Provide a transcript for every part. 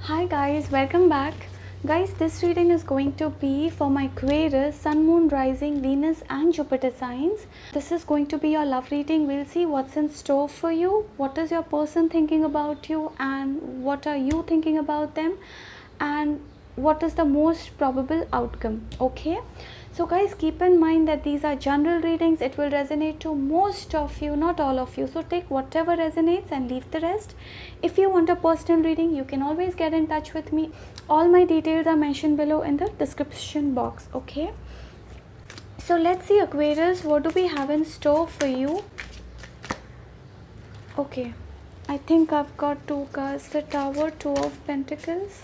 Hi guys, welcome back. Guys, this reading is going to be for my Aquarius, Sun, Moon, Rising, Venus and Jupiter signs. This is going to be your love reading. We'll see what's in store for you, what is your person thinking about you and what are you thinking about them, and what is the most probable outcome. Okay, so guys, keep in mind that these are general readings. It will resonate to most of you, not all of you, so take whatever resonates and leave the rest. If you want a personal reading, you can always get in touch with me. All my details are mentioned below in the description box. Okay, so let's see, Aquarius, what do we have in store for you? Okay, I think I've got two cards, the Tower, Two of Pentacles.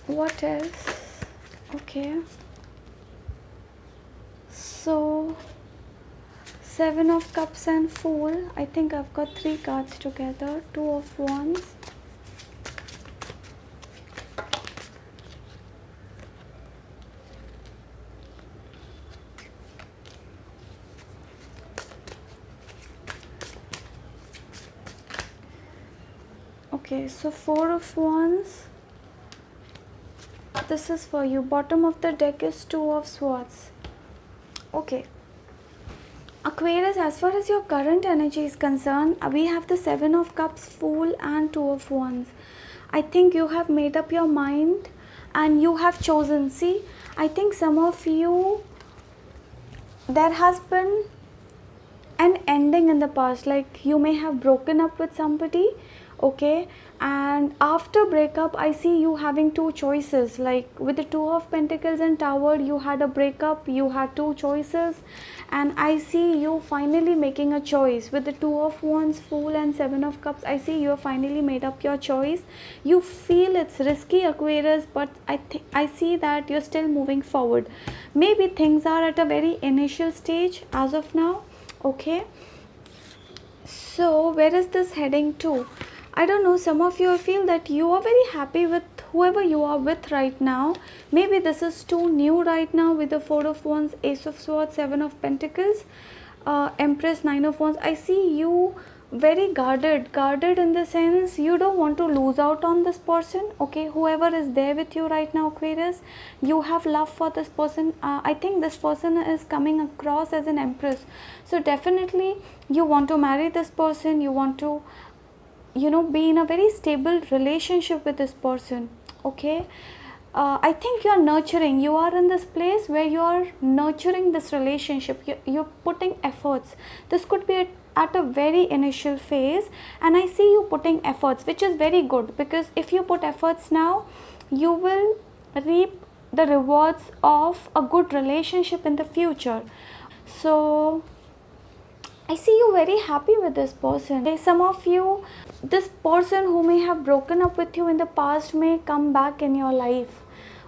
What else? Okay, so Seven of Cups and Fool. I think I've got three cards together. Two of Wands, okay, so Four of Wands. This is for you. Bottom of the deck is Two of Swords. Okay, Aquarius, as far as your current energy is concerned, we have the Seven of Cups, Fool and Two of Wands. I think you have made up your mind and you have chosen. See, I think some of you, there has been an ending in the past, like you may have broken up with somebody, okay, and after breakup I see you having two choices. Like with the Two of Pentacles and Tower, you had a breakup, you had two choices, and I see you finally making a choice. With the Two of Wands, Fool and Seven of Cups, I see you have finally made up your choice. You feel it's risky, Aquarius, but I see that you're still moving forward. Maybe things are at a very initial stage as of now. Okay, so where is this heading to? I don't know, some of you feel that you are very happy with whoever you are with right now. Maybe this is too new right now with the Four of Wands, Ace of Swords, Seven of Pentacles, Empress, Nine of Wands. I see you very guarded in the sense you don't want to lose out on this person. Okay, whoever is there with you right now, Aquarius, you have love for this person. I think this person is coming across as an Empress, so definitely you want to marry this person. You want to, you know, be in a very stable relationship with this person. Okay, I think you are nurturing. You are in this place where you are nurturing this relationship. You're putting efforts. This could be at a very initial phase, and I see you putting efforts, which is very good, because if you put efforts now, you will reap the rewards of a good relationship in the future. So I see you very happy with this person. Some of you, this person who may have broken up with you in the past may come back in your life.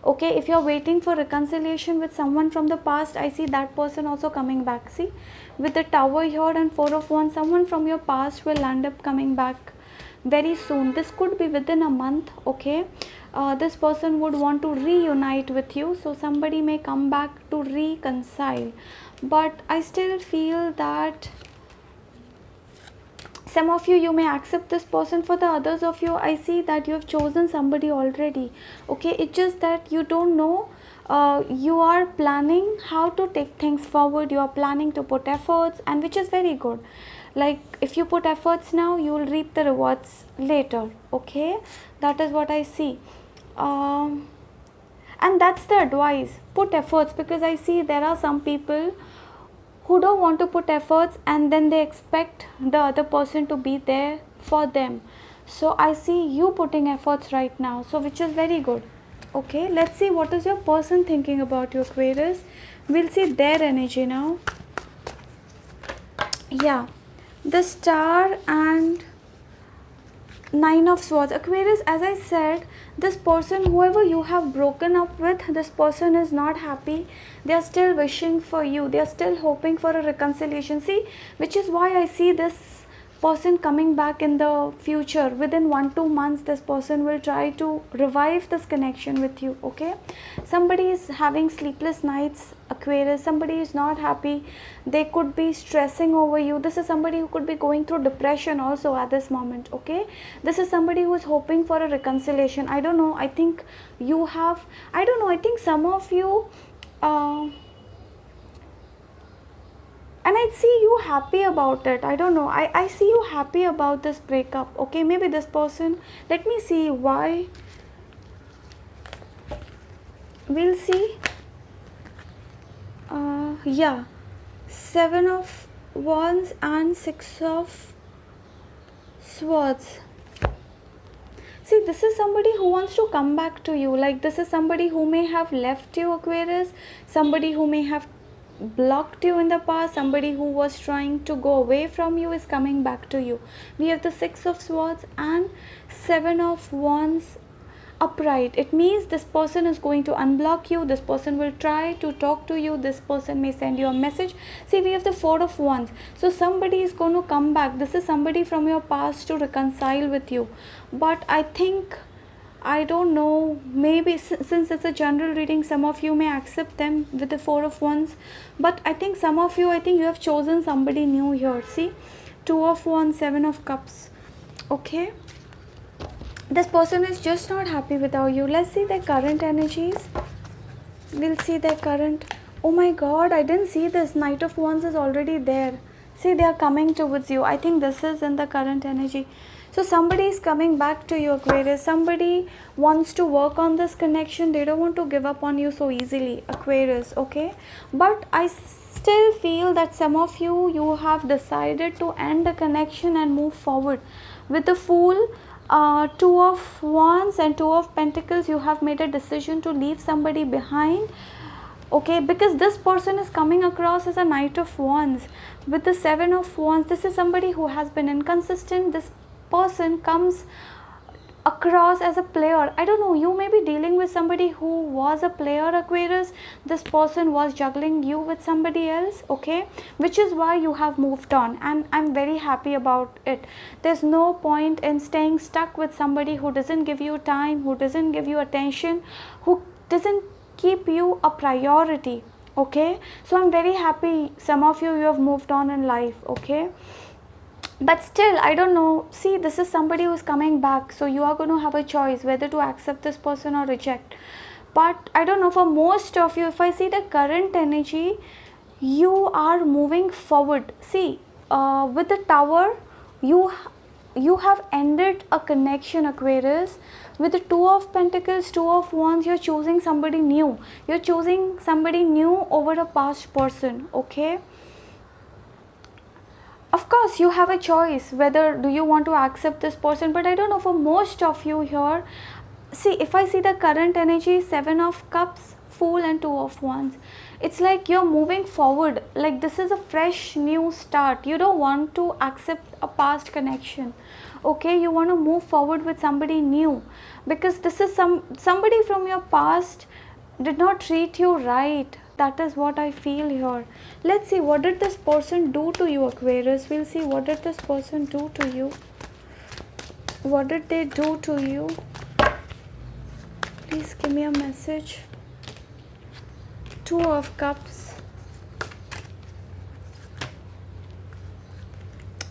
Okay, if you're waiting for reconciliation with someone from the past, I see that person also coming back. See, with the Tower here and Four of Wands, someone from your past will end up coming back very soon. This could be within a month. Okay, this person would want to reunite with you, so somebody may come back to reconcile. But I still feel that some of you may accept this person. For the others of you, I see that you have chosen somebody already. Okay, it's just that you don't know. You are planning how to take things forward. You are planning to put efforts, and which is very good. Like if you put efforts now, you will reap the rewards later. Okay, that is what I see. And that's the advice, put efforts, because I see there are some people who don't want to put efforts and then they expect the other person to be there for them. So I see you putting efforts right now, so which is very good. Okay, let's see what is your person thinking about you, Aquarius. We'll see their energy now. Yeah, the Star and Nine of Swords. Aquarius, as I said, this person, whoever you have broken up with, this person is not happy. They are still wishing for you. They are still hoping for a reconciliation. See, which is why I see this person coming back in the future. Within 1-2 months, this person will try to revive this connection with you. Okay, somebody is having sleepless nights, Aquarius. Somebody is not happy, they could be stressing over you. This is somebody who could be going through depression also at this moment. Okay, this is somebody who is hoping for a reconciliation. I don't know, I think you have, I don't know, I think some of you and I see you happy about it. I don't know, I see you happy about this breakup. Okay, maybe this person, let me see why. We'll see. Yeah, 7 of Wands and 6 of Swords. See, this is somebody who wants to come back to you. Like, this is somebody who may have left you, Aquarius. Somebody who may have blocked you in the past. Somebody who was trying to go away from you is coming back to you. We have the 6 of Swords and 7 of Wands upright. It means this person is going to unblock you. This person will try to talk to you. This person may send you a message. See, we have the 4 of Wands. So somebody is going to come back. This is somebody from your past to reconcile with you. But I think, I don't know, maybe since it's a general reading, some of you may accept them with the 4 of Wands. But I think some of you, I think you have chosen somebody new here. See, 2 of Wands, 7 of Cups. Okay, this person is just not happy without you. Let's see their current energies. We'll see their current. Oh my god, I didn't see this. Knight of Wands is already there. See, they are coming towards you. I think this is in the current energy. So somebody is coming back to you, Aquarius. Somebody wants to work on this connection. They don't want to give up on you so easily, Aquarius. Okay, but I still feel that some of you, you have decided to end the connection and move forward. With the Fool, 2 of Wands and 2 of Pentacles, you have made a decision to leave somebody behind. Okay, because this person is coming across as a Knight of Wands. With the 7 of Wands, this is somebody who has been inconsistent. This person comes across as a player. I don't know, you may be dealing with somebody who was a player, Aquarius. This person was juggling you with somebody else. Okay, which is why you have moved on, and I'm very happy about it. There's no point in staying stuck with somebody who doesn't give you time, who doesn't give you attention, who doesn't keep you a priority. Okay, so I'm very happy some of you have moved on in life. Okay, but still, I don't know. See, this is somebody who's coming back, so you are going to have a choice whether to accept this person or reject. But I don't know, for most of you, if I see the current energy, you are moving forward. See, with the Tower, you have ended a connection, Aquarius. With the 2 of Pentacles, 2 of Wands, you're choosing somebody new. You're choosing somebody new over a past person. Okay, of course you have a choice whether do you want to accept this person. But I don't know, for most of you here, see, if I see the current energy, 7 of Cups, Fool and 2 of Wands, it's like you're moving forward. Like, this is a fresh new start. You don't want to accept a past connection. Okay, you want to move forward with somebody new, because this is somebody from your past did not treat you right. That is what I feel here. Let's see, what did this person do to you, Aquarius? We'll see, what did this person do to you? What did they do to you? Please give me a message. 2 of Cups,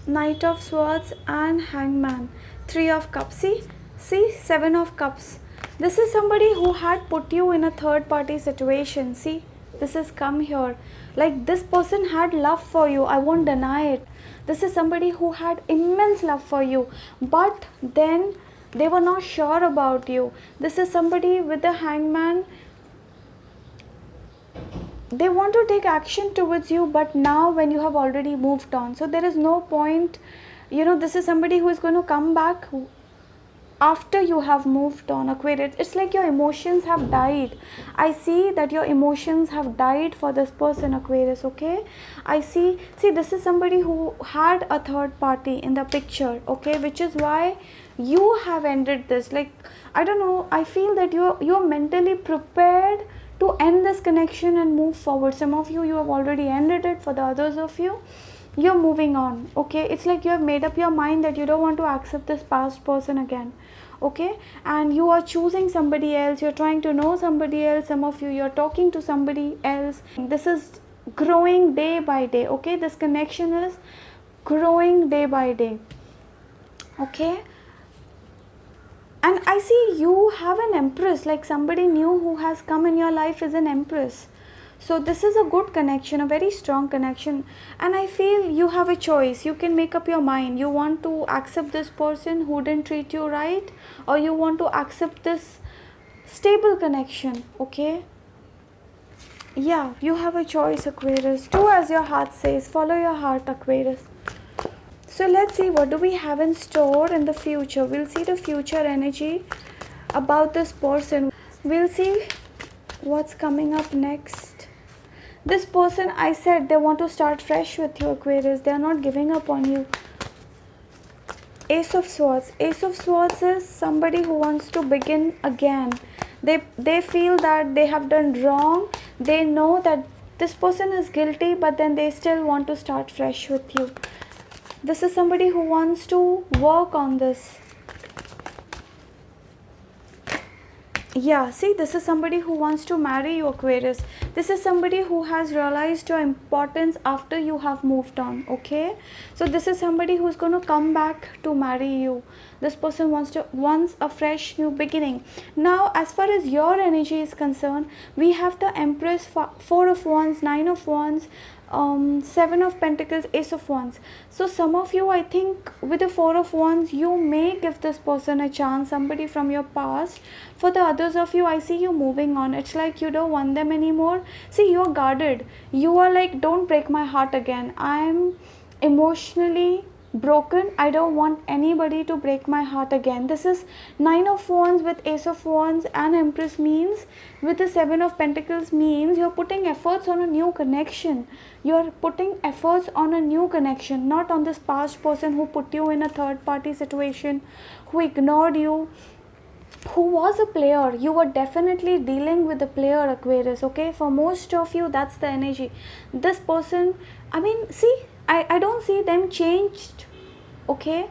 Knight of Swords and Hangman, 3 of Cups. See, 7 of Cups. This is somebody who had put you in a third party situation. See, this has come here. Like, this person had love for you, I won't deny it. This is somebody who had immense love for you, but then they were not sure about you. This is somebody with the Hangman. They want to take action towards you, but now when you have already moved on, so there is no point. You know, this is somebody who is going to come back after you have moved on, Aquarius. It's like your emotions have died. I see that your emotions have died for this person, Aquarius. Okay, I see, this is somebody who had a third party in the picture. Okay, which is why you have ended this. Like, I don't know, I feel that you're mentally prepared to end this connection and move forward. Some of you have already ended it. For the others of you, you're moving on. Okay, it's like you have made up your mind that you don't want to accept this past person again. Okay, and you are choosing somebody else, you're trying to know somebody else, some of you, you're talking to somebody else. This is growing day by day. Okay, this connection is growing day by day. Okay, and I see you have an empress, like somebody new who has come in your life is an empress. So this is a good connection, a very strong connection, and I feel you have a choice. You can make up your mind. You want to accept this person who didn't treat you right, or you want to accept this stable connection. Okay, yeah, you have a choice, Aquarius. Do as your heart says. Follow your heart, Aquarius. So let's see, what do we have in store in the future. We'll see the future energy about this person. We'll see what's coming up next. This person, I said they want to start fresh with you, Aquarius. They are not giving up on you. Ace of Swords. Ace of Swords is somebody who wants to begin again. They feel that they have done wrong. They know that this person is guilty, but then they still want to start fresh with you. This is somebody who wants to work on this. Yeah, see, this is somebody who wants to marry you, Aquarius. This is somebody who has realized your importance after you have moved on. Okay, so this is somebody who's going to come back to marry you. This person wants a fresh new beginning. Now, as far as your energy is concerned, we have the Empress, 4 of Wands, 9 of Wands, 7 of Pentacles, Ace of Wands. So some of you, I think with the 4 of Wands, you may give this person a chance, somebody from your past. For the others of you, I see you moving on. It's like you don't want them anymore. See, you're guarded. You are like, don't break my heart again. I'm emotionally broken. I don't want anybody to break my heart again. This is 9 of Wands with Ace of Wands and Empress, means with the 7 of Pentacles means you're putting efforts on a new connection. You're putting efforts on a new connection, not on this past person who put you in a third party situation, who ignored you, who was a player. You were definitely dealing with a player, Aquarius. Okay, for most of you, that's the energy. This person, I mean, see, I don't see them changed. Okay,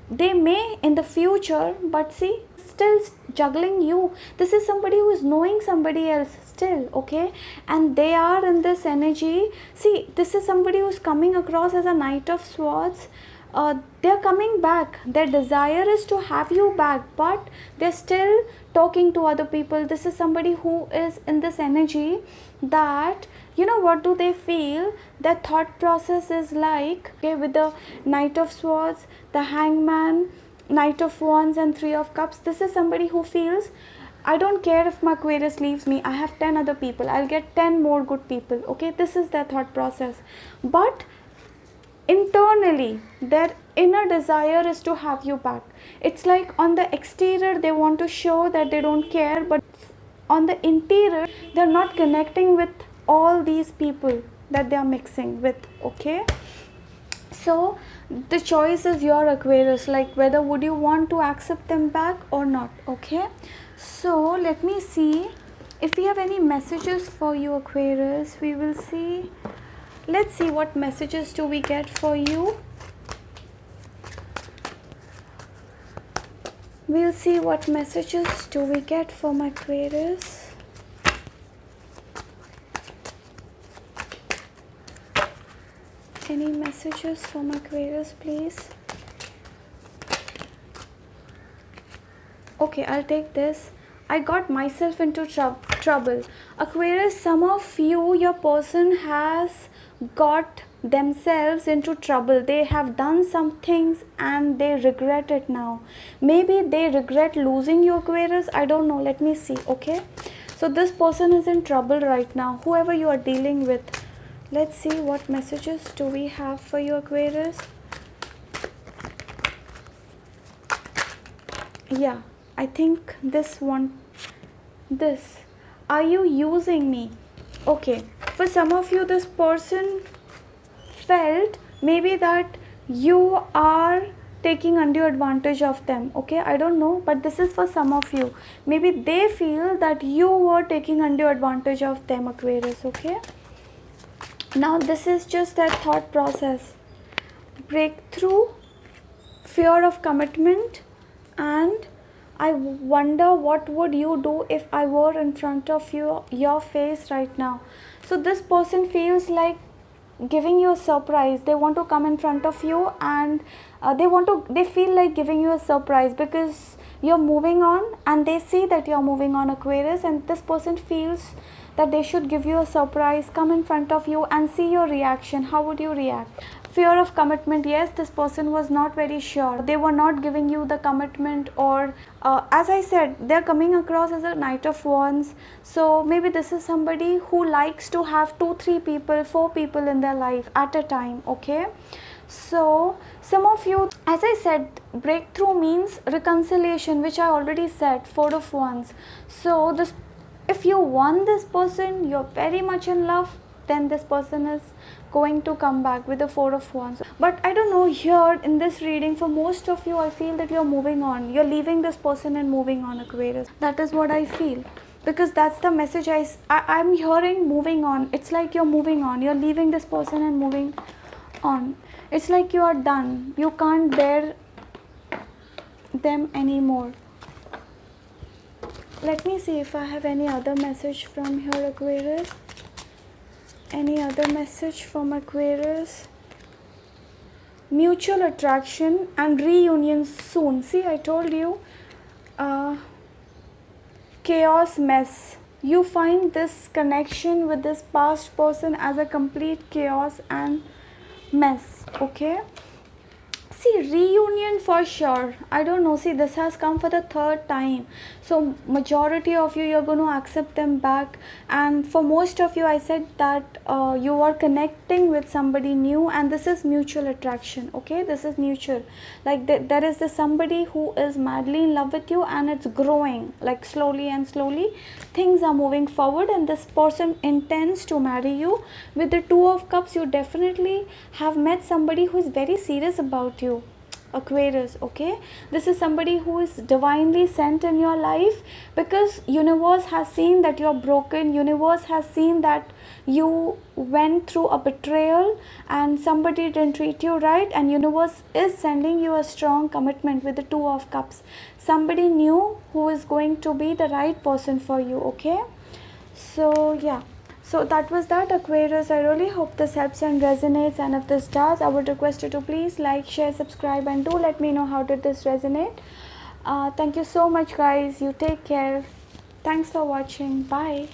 they may in the future, but see, still juggling you. This is somebody who is knowing somebody else still. Okay, and they are in this energy. See, this is somebody who's coming across as a Knight of Swords. They're coming back. Their desire is to have you back, but they're still talking to other people. This is somebody who is in this energy that, you know, what do they feel? Their thought process is like, okay, with the Knight of Swords, the Hangman, Knight of Wands and 3 of Cups. This is somebody who feels, I don't care if my Aquarius leaves me. I have 10 other people. I'll get 10 more good people. Okay, this is their thought process. But internally, their inner desire is to have you back. It's like on the exterior, they want to show that they don't care, but on the interior, they're not connecting with all these people that they are mixing with. Okay, so the choice is your, Aquarius, like whether would you want to accept them back or not. Okay, so let me see if we have any messages for you, Aquarius. We will see. Let's see what messages do we get for you. We'll see what messages do we get from Aquarius. Any messages from Aquarius, please? Okay, I'll take this. I got myself into trouble. Aquarius, some of you, your person has got themselves into trouble. They have done some things and they regret it now. Maybe they regret losing you, Aquarius. I don't know. Let me see. Okay, so this person is in trouble right now, whoever you are dealing with. Let's see what messages do we have for you, Aquarius. Yeah, I think this one, this, are you using me? Okay, for some of you, this person felt maybe that you are taking undue advantage of them. Okay, I don't know, but this is for some of you. Maybe they feel that you were taking undue advantage of them, Aquarius. Okay, Now this is just that thought process. Breakthrough, fear of commitment, and I wonder what would you do if I were in front of your face right now. So this person feels like giving you a surprise. They want to come in front of you, and they feel like giving you a surprise because you're moving on, and they see that you're moving on, Aquarius, and this person feels that they should give you a surprise, come in front of you and see your reaction. How would you react? Fear of commitment, yes, this person was not very sure. They were not giving you the commitment, or as I said, they're coming across as a Knight of Wands. So maybe this is somebody who likes to have 2, 3 people, 4 people in their life at a time, okay? So some of you, as I said, breakthrough means reconciliation, which I already said, 4 of Wands. So this, if you want this person, you're very much in love, then this person is going to come back with the 4 of Wands. But I don't know, here in this reading, for most of you, I feel that you're moving on. You're leaving this person and moving on, Aquarius. That is what I feel, because that's the message I'm hearing, moving on. It's like you're moving on. You're leaving this person and moving on. It's like you are done. You can't bear them anymore. Let me see if I have any other message from here, Aquarius. Any other message from Aquarius? Mutual attraction and reunion soon. See, I told you. Chaos, mess. You find this connection with this past person as a complete chaos and mess, okay? See, reunion for sure. I don't know. See, this has come for the 3rd time. So majority of you, you're going to accept them back. And for most of you, I said that you are connecting with somebody new, and this is mutual attraction. Okay, this is mutual. Like there is this somebody who is madly in love with you, and it's growing like slowly and slowly. Things are moving forward, and this person intends to marry you. With the 2 of Cups, you definitely have met somebody who is very serious about you, Aquarius, okay? This is somebody who is divinely sent in your life, because universe has seen that you're broken. Universe has seen that you went through a betrayal and somebody didn't treat you right, and universe is sending you a strong commitment with the 2 of Cups. Somebody new who is going to be the right person for you, okay? So yeah, so that was that, Aquarius. I really hope this helps and resonates, and if this does, I would request you to please like, share, subscribe, and do let me know how did this resonate. Thank you so much, guys. You take care. Thanks for watching. Bye.